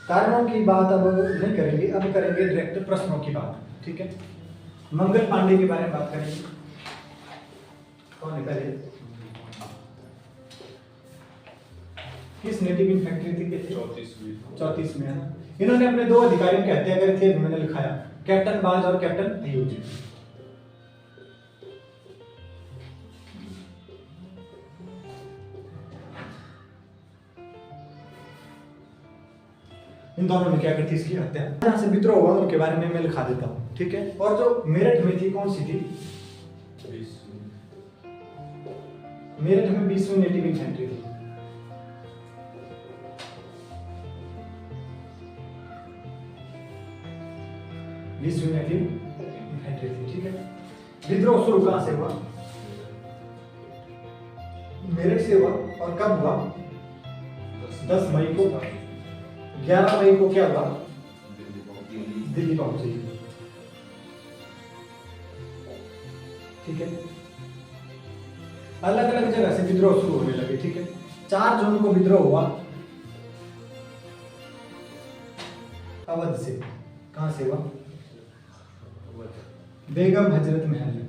कारणों की बात अब नहीं करेंगे, अब करेंगे डायरेक्ट प्रश्नों की बात। ठीक है, मंगल पांडे के बारे में बात करेंगे। कौन है पहले, किस नेटिव इन्फेंट्री थी के थे? 34 में है ना। इन्होंने अपने 2 अधिकारियों की हत्या करी थी, मैंने लिखाया कैप्टन बाज और कैप्टन अयूब। इन दोनों ने क्या करती इसकी हत्या। जहां से विद्रोह हुआ उनके बारे में मैं लिखा देता हूं। ठीक है, और जो मेरठ में थी कौन सी थी? मेरठ में 20वीं नेटिव इन्फेंट्री थी। नेटिव इन्फेंट्री थी। ठीक है, विद्रोह शुरू कहां से हुआ? मेरठ से हुआ। और कब हुआ? 10 मई को। 11 मई को क्या हुआ? दिल्ली पहुंची। ठीक है, अलग अलग जगह से विद्रोह शुरू होने लगे। ठीक है, 4 जून को विद्रोह हुआ अवध से। कहां से हुआ? बेगम हजरत महल में।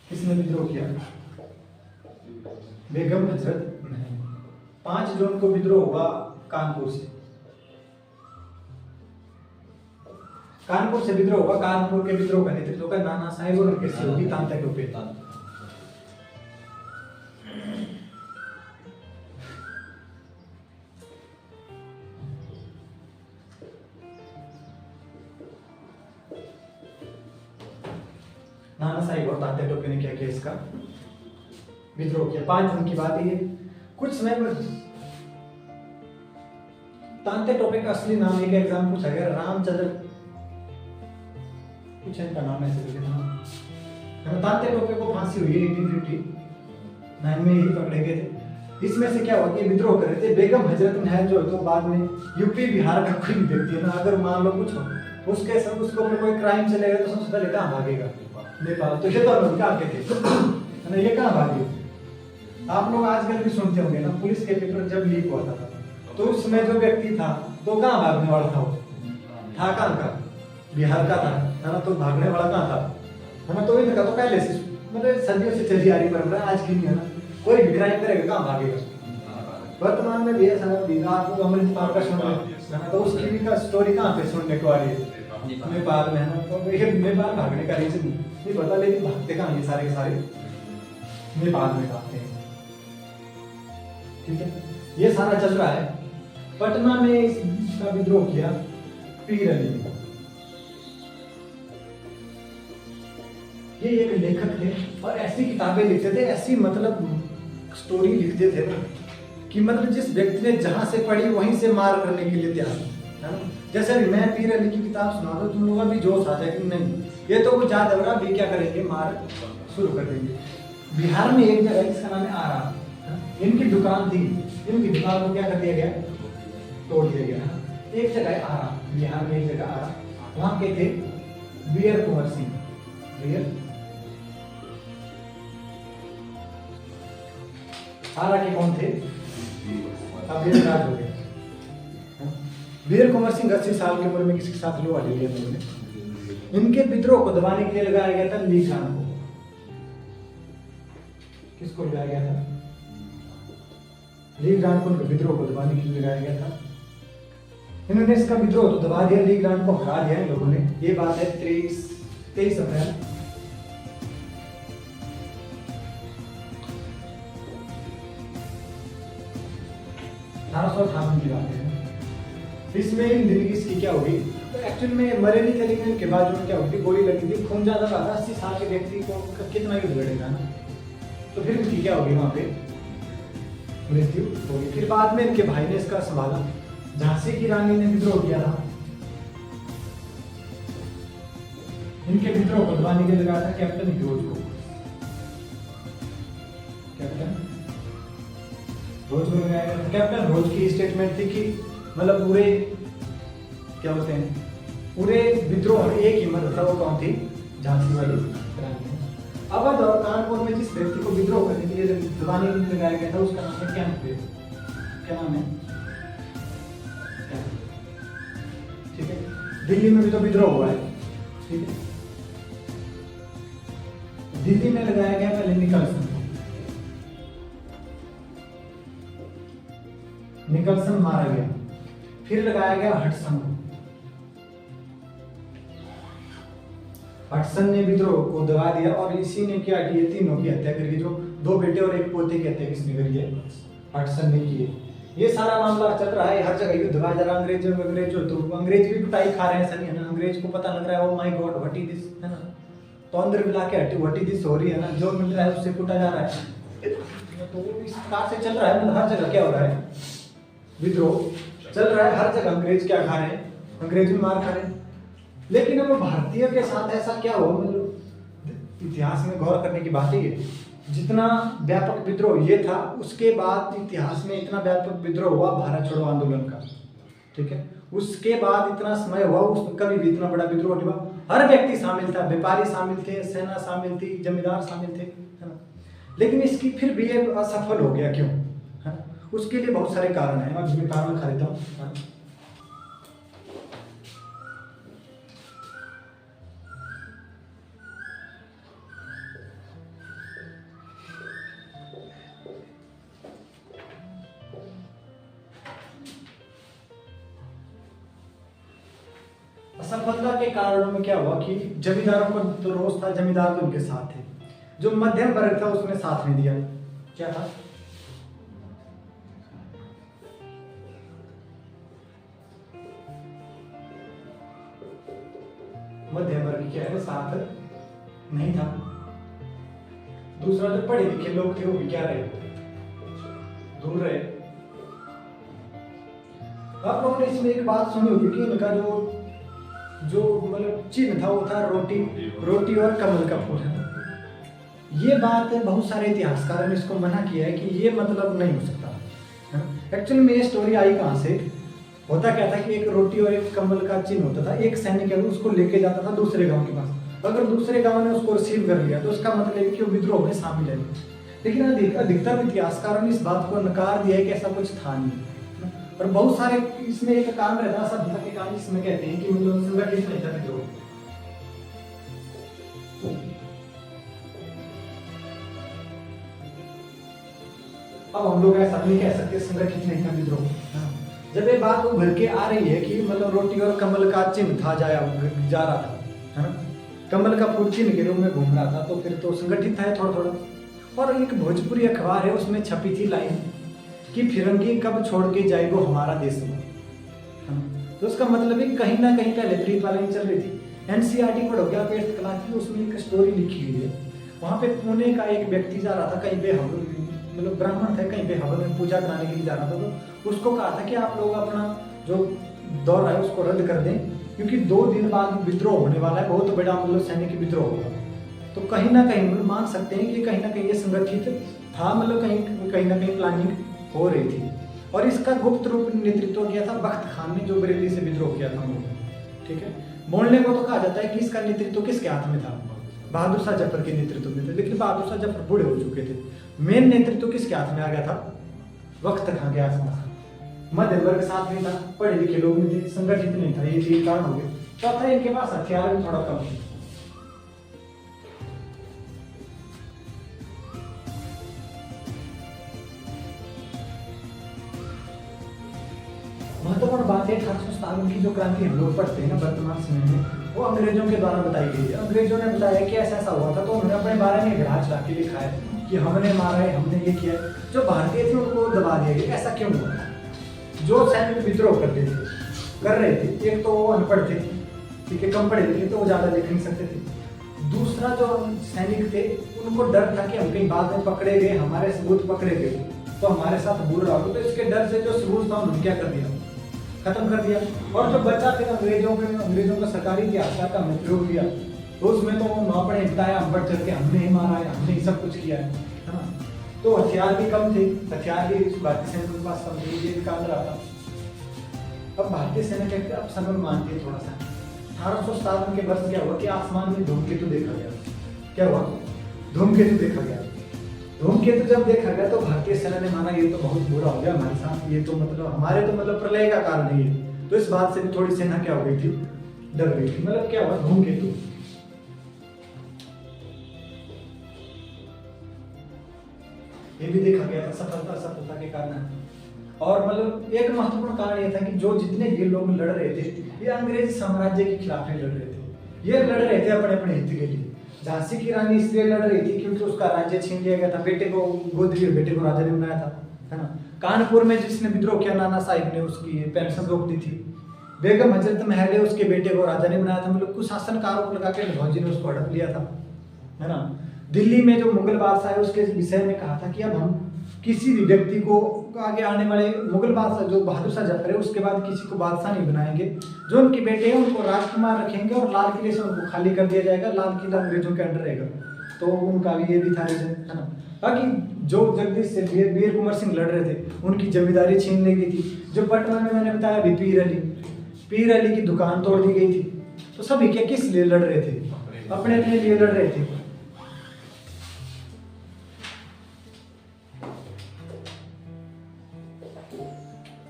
किसने विद्रोह किया? बेगम हजरत महल। 5 जून को विद्रोह हुआ कानपुर से। कानपुर से विद्रोह हुआ। कानपुर के विद्रोह का नेतृत्व का नाना साहेब और उनके सहयोगी तांत्या टोपे। नाना साहेब और तांत्या टोपे ने क्या किया? इसका विद्रोह किया। 5 जून की बात है ये। कुछ समय में तांत्या टोपे का असली नाम, एक एग्जाम पूछा गया, रामचंद्र कुछ इनका नाम ऐसे लिखा था। तांत्या टोपे को फांसी हुई 1859 में, यही पकड़े गए थे। इसमें से क्या हुआ कि विद्रोह कर रहे थे। बेगम हजरत महल जो है तो बाद में यूपी बिहार का कोई व्यक्ति है ना, अगर मान लो कुछ हो उसके सब उसको ऊपर कोई क्राइम चलेगा तो सबसे पहले कहाँ भागेगा? नेपाल। तो ये तो अमेरिका आके थे ना, ये कहाँ भागे? आप लोग आजकल भी सुनते होंगे ना, पुलिस के पेपर जब लीक हुआ था तो उसमें जो व्यक्ति था तो कहाँ भागने वाला था? वो था कहाँ का? बिहार का था, है ना। तो भागने वाला कहाँ था, है ना। तो इनका तो पहले से मतलब सदियों से चली आ रही परंपरा, आज की नहीं है ना। कोई भी क्राइम करेगा कहाँ भागेगा? वर्तमान में भी है सर, आपको अमृतपाल का सुन है ना, तो उसकी भी का स्टोरी कहाँ पे सुनने को आ रही है? नेपाल में, है ना। तो ये नेपाल भागने का रीजन नहीं पता, लेकिन भागते कहाँ ये सारे के सारे नेपाल में भागते हैं। ठीक है, ये सारा चल रहा है। पटना में इसका विद्रोह किया पीर अली ने। ये एक लेखक थे और ऐसी किताबें लिखते थे, ऐसी मतलब स्टोरी लिखते थे ना कि मतलब जिस व्यक्ति ने जहां से पढ़ी वहीं से मार करने के लिए तैयार है ना। जैसे अभी मैं पीर अली की किताब सुना दो, तुम लोगों भी जोश आ जाए कि नहीं ये तो कुछ ज्यादा हो रहा, भी क्या करेंगे, मार शुरू कर देंगे। बिहार में एक जगह जिसका नाम है आरा, इनकी दुकान थी, इनकी दुकान को क्या कर दिया गया? तोड़ दिया गया। एक जगह आरा, बिहार में एक जगह आरा, वहां के थे वीर कुंवर सिंह। वीर आरा के कौन थे? अब वीर राज हो गए। वीर कुंवर सिंह 80 साल की उम्र में किसके साथ लोहा ले लिया उन्होंने। इनके विद्रोह को दबाने के लिए लगाया गया था ली खान को। किसको लगाया गया था? ली ग्रांट को विद्रोह को दबाने के लिए लगाया गया था। इन्होंने इसका विद्रोह तो दबा दिया, ली ग्रांट को हरा दिया इन लोगों ने। ये बात है 23 अप्रैल 1858 की बात है। इसमें इन दिन की इसकी क्या होगी? तो एक्चुअल में मरे नहीं थे, लेकिन इनके बाद जो क्या होगी, गोली लगी थी, खून ज्यादा रहा था। 80 साल के व्यक्ति को कितना युद्ध लड़ेगा ना, तो फिर इनकी क्या होगी? वहां पे मृत्यु होगी। फिर बाद में इनके भाई ने इसका संभाला। झांसी की रानी ने विद्रोह किया था, इनके विद्रोह को दबाने के लिए लगाया था कैप्टन हिरोज को। कैप्टन रोज को लगाया गया। कैप्टन रोज की स्टेटमेंट थी कि मतलब पूरे क्या बोलते हैं, पूरे विद्रोह एक ही मत था, वो कौन थी? झांसी वाली रानी। अवध और कानपुर में जिस व्यक्ति को विद्रोह करने के लिए दबाने के लिए लगाया गया था उसका नाम है क्या नाम है? दिल्ली में भी तो विद्रोह हुआ है, ठीक है। दिल्ली में लगाया गया पहले निकलसन मारा गया, फिर लगाया गया हटसन ने विद्रोह को दबा दिया और इसी ने क्या किया, तीनों की हत्या करी, जो 2 बेटे और 1 पोते की हत्या किसने करी है, हटसन ने की है। ये सारा मामला चल रहा है, हर जगह युद्ध हुआ जा रहा है। अंग्रेज तो अंग्रेज भी कुटाई खा रहे हैं, सही है ना। अंग्रेज को पता लग रहा है, oh my God what is this, है ना। तो अंदर मिला के व्हाट इज दिस हो रही है ना, जो मिल रहा है उससे कुटा जा रहा है। तो इस प्रकार से चल रहा है, मतलब हर जगह क्या हो रहा है, विद्रोह चल रहा है हर जगह। अंग्रेज क्या खा रहे हैं, अंग्रेज भी मार खा रहे हैं। लेकिन अब भारतीय के साथ ऐसा क्या हुआ, मतलब इतिहास में गौर करने की बात है। जितना व्यापक विद्रोह ये था, उसके बाद इतिहास में इतना व्यापक विद्रोह हुआ भारत छोड़ो आंदोलन का, ठीक है। उसके बाद इतना समय हुआ, उसमें कभी भी इतना बड़ा विद्रोह नहीं हुआ। हर व्यक्ति शामिल था, व्यापारी शामिल थे, सेना शामिल थी, जमींदार शामिल थे, है ना। लेकिन इसकी फिर भी ये असफल हो गया, क्यों, है। उसके लिए बहुत सारे कारण हैं, मैं कारण लिखा देता हूँ। असफलता के कारणों में क्या हुआ कि जमींदारों को तो रोष था, जमींदार तो उनके साथ थे, जो मध्यम वर्ग था उसने साथ नहीं दिया। क्या था, मध्यम वर्ग क्या है, साथ नहीं था। दूसरा जो पढ़े लिखे लोग थे वो भी क्या रहे, दूर रहे। आप लोगों ने इसमें एक बात सुनी होगी कि इनका जो मतलब चिन्ह था वो था रोटी और कमल का फूल, है। ये बात बहुत सारे इतिहासकारों ने इसको मना किया है कि ये मतलब नहीं हो सकता। एक्चुअली में ये स्टोरी आई कहाँ से, होता क्या था कि एक रोटी और एक कमल का चिन्ह होता था। एक सैनिक है उसको लेके जाता था दूसरे गांव के पास, अगर दूसरे गांव ने उसको रिसीव कर लिया तो उसका मतलब है कि वो विद्रोह में शामिल है। लेकिन अधिकतर इतिहासकारों ने इस बात को नकार दिया है कि ऐसा कुछ था नहीं। और बहुत सारे इसमें एक काम रहता है, सभ्यता के काम इसमें कहते हैं कि मतलब संगठित नहीं था विद्रोह। अब हम लोग ऐसा नहीं कह सकते संगठित नहीं था विद्रोह। जब ये बात उभर के आ रही है कि मतलब रोटी और कमल का चिन्ह था जा रहा था, है ना, कमल का फूल चिन्ह के रूप में घूम रहा था, तो फिर तो संगठित है थोड़ा थोड़ा। और एक भोजपुरी अखबार है, उसमें छपी थी लाइन कि फिरंगी कब छोड़ के जाएगो हमारा देश में, तो उसका मतलब है कहीं ना कहीं पहले प्री प्लानिंग चल रही थी। एनसीईआरटी पढ़ोगे आप 8th क्लास की, उसमें एक स्टोरी लिखी हुई है। वहाँ पे पुणे का एक व्यक्ति जा रहा था कहीं पे, मतलब ब्राह्मण थे, कहीं पे हवन में पूजा कराने के लिए जा रहा था। तो उसको कहा था कि आप लोग अपना जो दौरा है उसको रद्द कर दें, क्योंकि 2 दिन बाद विद्रोह होने वाला है, बहुत बड़ा मतलब सैनिक विद्रोह होगा। तो कहीं ना कहीं मतलब मान सकते हैं कि कहीं ना कहीं ये संगठित था, मतलब कहीं ना कहीं प्लानिंग हो रही थी। और इसका गुप्त रूप नेतृत्व किया था बख्त खान ने, जो बरेली से विद्रोह किया था उन्होंने, ठीक है। बोलने को तो कहा जाता है कि इसका नेतृत्व किसके हाथ में था, बहादुर शाह जफर के नेतृत्व में थे। लेकिन बहादुर शाह जफर बूढ़े हो चुके थे, मेन नेतृत्व किसके हाथ में आ गया था, बख्त खान के हाथ में। मध्य वर्ग साथ में था, पढ़े लिखे लोग नहीं थे, संगठित नहीं था, ये 3 कारण हो गए। चौथा इनके पास हथियार भी थोड़ा कम थे। महत्वपूर्ण बात है 1857 की जो क्रांति हम लोग पढ़ते हैं ना वर्तमान समय में, वो अंग्रेजों के द्वारा बताई गई है। अंग्रेजों ने बताया कि ऐसा ऐसा हुआ था, तो उन्होंने अपने बारे में घड़ा चढ़ा के लिखा है कि हमने मारा है, हमने ये किया है। जो भारतीय थे उनको दबा दिया गया। ऐसा क्यों हुआ? जो सैनिक विद्रोह कर रहे थे, एक तो वो अनपढ़ थे, ठीक है, कम पढ़े लिखे, तो वो ज्यादा लिख नहीं सकते थे। दूसरा जो सैनिक थे उनको डर था कि हम कहीं बाद में पकड़े गए, हमारे सबूत पकड़े गए तो हमारे साथ बुरा होगा। तो इसके डर से जो सबूत था उन्होंने क्या कर दिया, खत्म कर दिया। और जो बच्चा फिर अंग्रेजों का सरकारी इतिहास का हमने प्रयोग किया, तो उसमें तो वहाँ पढ़े बताया, हम बढ़ चढ़ के हमने ही मारा है, हमने ही सब कुछ किया है ना। तो हथियार भी कम थे, हथियार भी भारतीय सैनिकों के पास कम थे, ये भी काम रहा था। अब भारतीय सेना कहते अब समझ मानती है थोड़ा सा। 1857 के वर्ष क्या हुआ कि आसमान में धूमकेतु देखा गया। क्या हुआ? धूमकेतु देखा गया। धूमकेतु जब देखा गया तो भारतीय सेना ने माना ये तो बहुत बुरा हो गया हमारे साथ, ये तो मतलब हमारे तो मतलब प्रलय का कारण है ये। तो इस बात से भी थोड़ी सेना क्या हो गई थी, डर गई थी। मतलब क्या हुआ, धूमकेतु। ये भी देखा गया था सफलता असफलता के कारण। और मतलब एक महत्वपूर्ण कारण यह था कि जो जितने ये लोग लड़ रहे थे, ये अंग्रेज साम्राज्य के खिलाफ नहीं लड़ रहे थे, ये लड़ रहे थे अपने अपने हित के लिए। झांसी की रानी इसलिए लड़ रही थी क्योंकि उसका राज्य छीन लिया गया था, बेटे को गोद लिए बेटे को राजा ने बनाया था, है ना। कानपुर में जिसने विद्रोह किया, नाना साहिब ने उसकी पेंशन रोक दी थी। बेगम हजरत महल ने उसके बेटे को राजा ने बनाया था, मतलब कुशासन का आरोप लगा के भौजी ने उसको हड़प लिया था, है ना। दिल्ली में जो मुगल बादशाह है उसके विषय में कहा था कि अब हम किसी भी व्यक्ति को आगे आने वाले मुगल बादशाह जो बहादुर शाह जफर है उसके बाद किसी को बादशाह नहीं बनाएंगे, जो उनके बेटे हैं उनको राजकुमार रखेंगे और लाल किले से उनको खाली कर दिया जाएगा, लाल किला अंग्रेजों के अंडर रहेगा। तो उनका ये भी था रीजन, है ना। बाकी जो जगदीश से वीर कुंवर सिंह लड़ रहे थे उनकी जमींदारी छीन ली गई थी। जो पटना में मैंने बताया अभी पीर अली की दुकान तोड़ दी गई थी। तो सभी क्या किस लिए लड़ रहे थे, अपने अपने लिए लड़ रहे थे।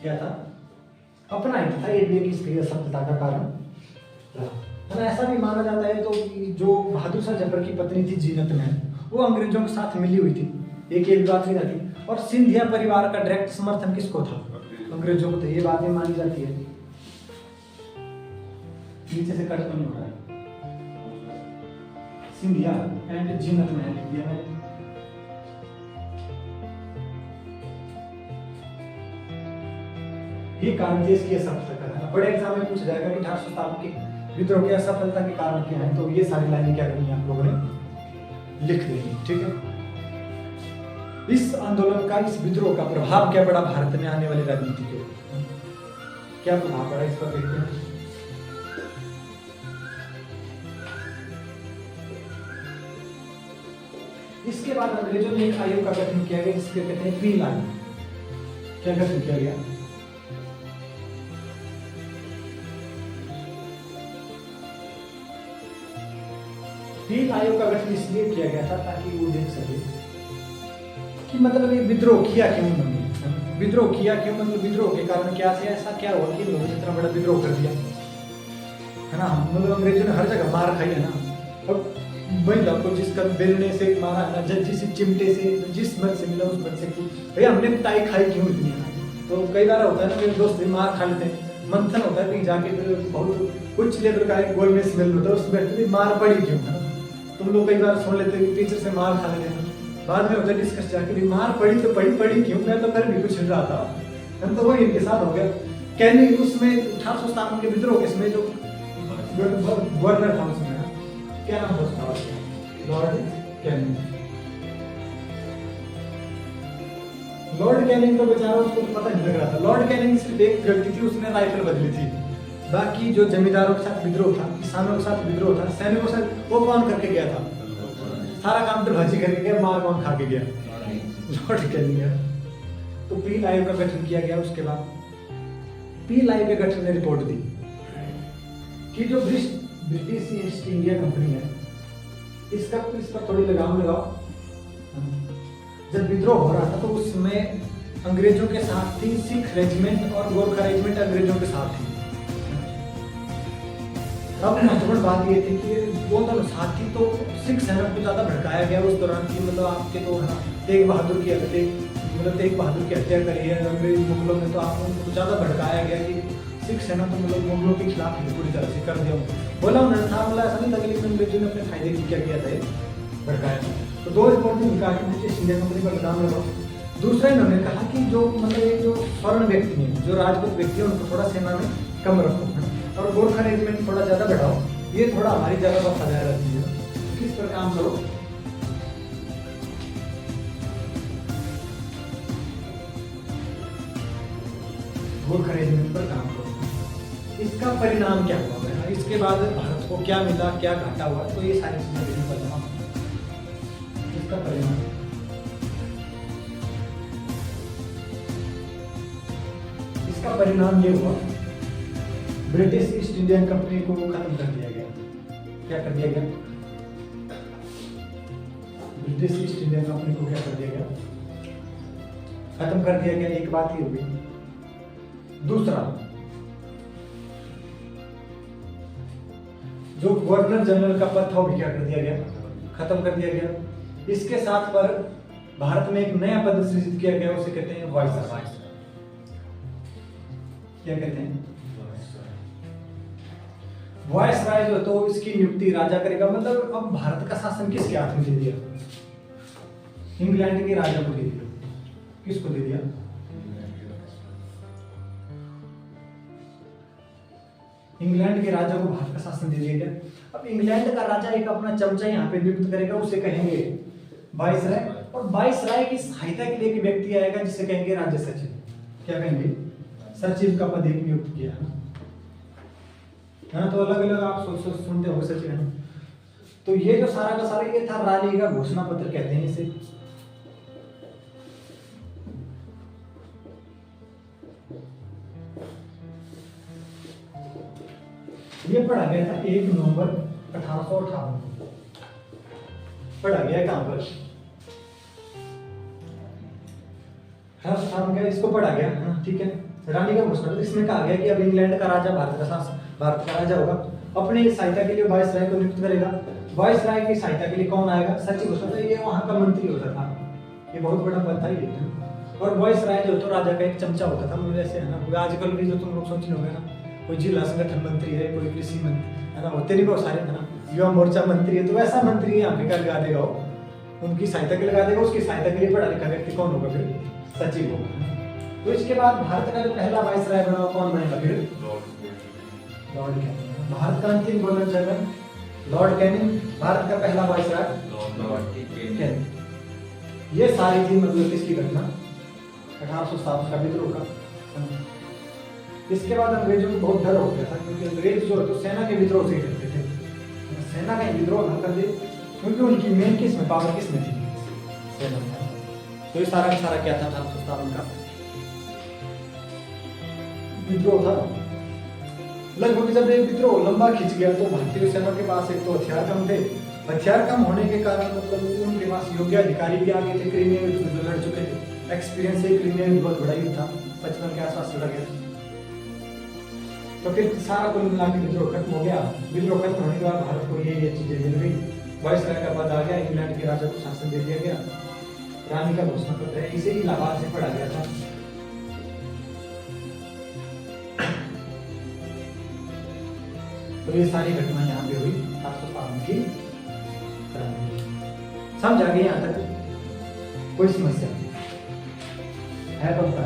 क्या था, अपना ही था, ये भी एक इसकी असफलता का कारण रहा। ऐसा भी माना जाता है तो जो बहादुर शाह जफर की पत्नी थी जीनत महल, वो अंग्रेजों के साथ मिली हुई थी, एक बात नहीं रहती। और सिंधिया परिवार का डायरेक्ट समर्थन किसको था, अंग्रेजों को था, ये बातें मानी जाती है। नीचे से कट नहीं हो रहा है, सिंधिया एंड जीनत महल लिख दिया मैंने। ये कारण देश की असफलता का, बड़े एग्जाम में पूछा जाएगा कि 1807 के विद्रोह की असफलता के कारण क्या है, तो ये सारी लाइनें क्या करनी है आप लोगों ने लिख देनी, ठीक है। इस आंदोलन का, इस विद्रोह का प्रभाव क्या पड़ा भारत में आने वाली राजनीति के, क्या प्रभाव पड़ा इस पर देखते हैं। इसके बाद अंग्रेजों ने एक आयोग का गठन किया गया जिसके कहते हैं पील आयोग। क्या गठन किया गया, पील आयोग का गठन इसलिए किया गया था ताकि वो देख सके कि मतलब ये विद्रोह किया क्यों उन्होंने, विद्रोह किया क्यों, मतलब विद्रोह के कारण क्या थे, ऐसा क्या हुआ कि लोगों ने इतना बड़ा विद्रोह कर दिया, है ना। मतलब अंग्रेजों ने हर जगह मार खाई है ना। अब महिला को जिसका बेलने से मारा है ना, जिस चिमटे से, जिस मत से मिला उस मत से, भैया हमने ताई खाई क्यों इतनी। तो कई बार होता है ना, मेरे दोस्त भी मार खा लेते हैं, मंथन होता है कहीं जाके, फिर बहुत उच्च लेवल का एक गोल में स्मेल होता है, उसमें मार पड़ी क्यों, है ना। तुम लोग कई बार सुन लेते हैं टीचर से मार खा लेते हैं, बाद में होता है डिस्कस जाके भी मार पड़ी तो पड़ी क्यों, मैं तो कर भी कुछ रहा था, हम तो वही इनके साथ हो गया। कैनी उसमें 1857 के विद्रोह के समय जो गवर्नर था उसमें, क्या नाम था उसका, लॉर्ड कैनिंग। लॉर्ड कैनिंग तो बेचारा उसको पता नहीं लग रहा था। लॉर्ड कैनिंग सिर्फ एक व्यक्ति थी, उसने राइफल बदली थी, बाकी जो जमींदारों के साथ विद्रोह था, किसानों के साथ विद्रोह था, सैनिकों के साथ, वो कौन करके गया था, सारा काम तो भाजी करके गया, मार कौन खा के गया, लॉर्ड कैनिंग गया। तो पील आयोग का गठन किया गया। उसके बाद पील आयोग के गठन ने रिपोर्ट दी कि जो ब्रिटिश ईस्ट इंडिया कंपनी है, इस पर थोड़ी लगाम लगाओ। जब विद्रोह हो रहा था तो उसमें अंग्रेजों के साथ थी सिख रेजिमेंट और गोरखा रेजिमेंट अंग्रेजों के साथ थी। अब महत्वपूर्ण बात ये थी कि वो दोनों साथ थी, तो सिख सेना को ज्यादा भड़काया गया उस दौरान की, मतलब आपके तो तेग बहादुर की हत्या करी है अंग्रेज मुगलों ने, तो आप उनको ज्यादा भड़काया गया कि सिख सेना तो मतलब मुगलों के खिलाफ ही पूरी तरह से कर दिया बोला उन्होंने था, बोला ऐसा नहीं था, लेकिन अंग्रेजों ने अपने फायदे की क्या किया था, भड़काया। तो दो रिपोर्ट में कहा कि ब्रिटिश इंडिया कंपनी पर लगाम लगाओ। दूसरा इन्होंने कहा कि जो मतलब एक जो स्वर्ण व्यक्ति है, जो राजपूत व्यक्ति है, उनको थोड़ा सेना में कम रखो और गोरखा रेजिमेंट थोड़ा ज्यादा बढ़ाओ, ये थोड़ा हमारी ज्यादा वफादार रहती है, किस पर काम करो। गोरखा रेजिमेंट पर काम करो। इसका परिणाम क्या हुआ है, इसके बाद भारत को क्या मिला, क्या घाटा हुआ, तो ये सारी चीजें देखने पर जमा। इसका परिणाम, इसका परिणाम ये हुआ, ब्रिटिश ईस्ट इंडियन कंपनी को खत्म कर दिया गया। क्या कर दिया गया, ब्रिटिश ईस्ट इंडियन कंपनी को क्या कर दिया गया, खत्म कर दिया गया। एक बात ही होगी। दूसरा, जो गवर्नर जनरल का पद था वो भी क्या कर दिया गया, खत्म कर दिया गया। इसके साथ पर भारत में एक नया पद सृजित किया गया, उसे कहते हैं वायसराय। क्या कहते हैं, वायसराय जो तो इसकी नियुक्ति राजा करेगा। मतलब अब भारत का शासन किसके हाथ में दे दिया, इंग्लैंड के राजा को दे दिया। किसको दे दिया, इंग्लैंड के राजा को भारत का शासन दे दिया गया। अब इंग्लैंड का राजा एक अपना चमचा यहाँ पे नियुक्त करेगा, उसे कहेंगे वायसराय। और वायसराय की सहायता के लिए एक व्यक्ति आएगा जिसे कहेंगे राज्य सचिव। क्या कहेंगे, सचिव का पद एक नियुक्त किया है ना। तो अलग अलग आप सोच सुनते हो सचिव है ना। तो ये जो सारा का सारा ये था रानी का घोषणा पत्र कहते हैं इसे। ये पढ़ा गया था 1 नवंबर 1858 को। पढ़ा गया कहां पर, 1858 का इसको पढ़ा गया, हाँ ठीक है। रानी का घोषणा पत्र, इसमें कहा गया कि अब इंग्लैंड का राजा भारत का राजा होगा, अपनी सहायता के लिए वायसराय को नियुक्त करेगा। वायसराय की सहायता के लिए कौन आएगा, सचिव होता था, ये वहां का मंत्री होता था, ये बहुत बड़ा पद था ये। और वायसराय जो तो राजा का एक चमचा होता था, मतलब ऐसे है ना। आजकल भी जो तुम लोग सोच रहे होगे ना, कोई जिला संगठन मंत्री है, कोई कृषि मंत्री है ना, होते नहीं बहुत सारे है ना, युवा मोर्चा मंत्री है, तो वैसा मंत्री यहाँ पे क्या लगा देगा, उनकी सहायता के लगा देगा। उसकी सहायता के लिए पढ़ा लिखा व्यक्ति कौन होगा, फिर सचिव होगा। तो इसके बाद भारत का जो पहला वायसराय बना कौन बनेगा, फिर लॉर्ड कैनिंग। भारत का अंतिम governor general Lord Canning, Bharat का पहला वायसराय लॉर्ड कैनिंग। ये सारी थी मतलब इसकी घटना 1807 का विद्रोह का। इसके बाद अंग्रेजों को बहुत डर हो गया था, क्योंकि अंग्रेज जो है तो सेना के विद्रोह से करते थे, सेना का विद्रोह न कर दे, क्योंकि उनकी मेन किसमें पावर किसमें थी, सेना में। तो ये सारा क्या था, 1857 का विद्रोह था। लगभग जब ये विद्रोह लंबा खिंच गया तो भारतीय सेना के पास एक तो हथियार कम थे, हथियार कम होने के कारण मतलब उनके पास योग्य अधिकारी भी आ गए थे, क्रीमिया युद्ध में लड़ चुके थे, एक्सपीरियंस है, क्रीमिया युद्ध बहुत बड़ा युद्ध था, 55 के आसपास लड़ा गया। तो फिर सारा कुल मिला के विद्रोह खत्म हो गया। विद्रोह खत्म होने के बाद भारत को ये चीजें मिल गई, वायसराय का पद आ गया, इंग्लैंड के राजा को शासन दे दिया गया, रानी का घोषणा पत्र है, इसे इलाहाबाद से पढ़ा गया था। तो ये सारी घटना यहाँ पे हुई 1857 की। समझ आ गई यहाँ तक, कोई समस्या है तो बता।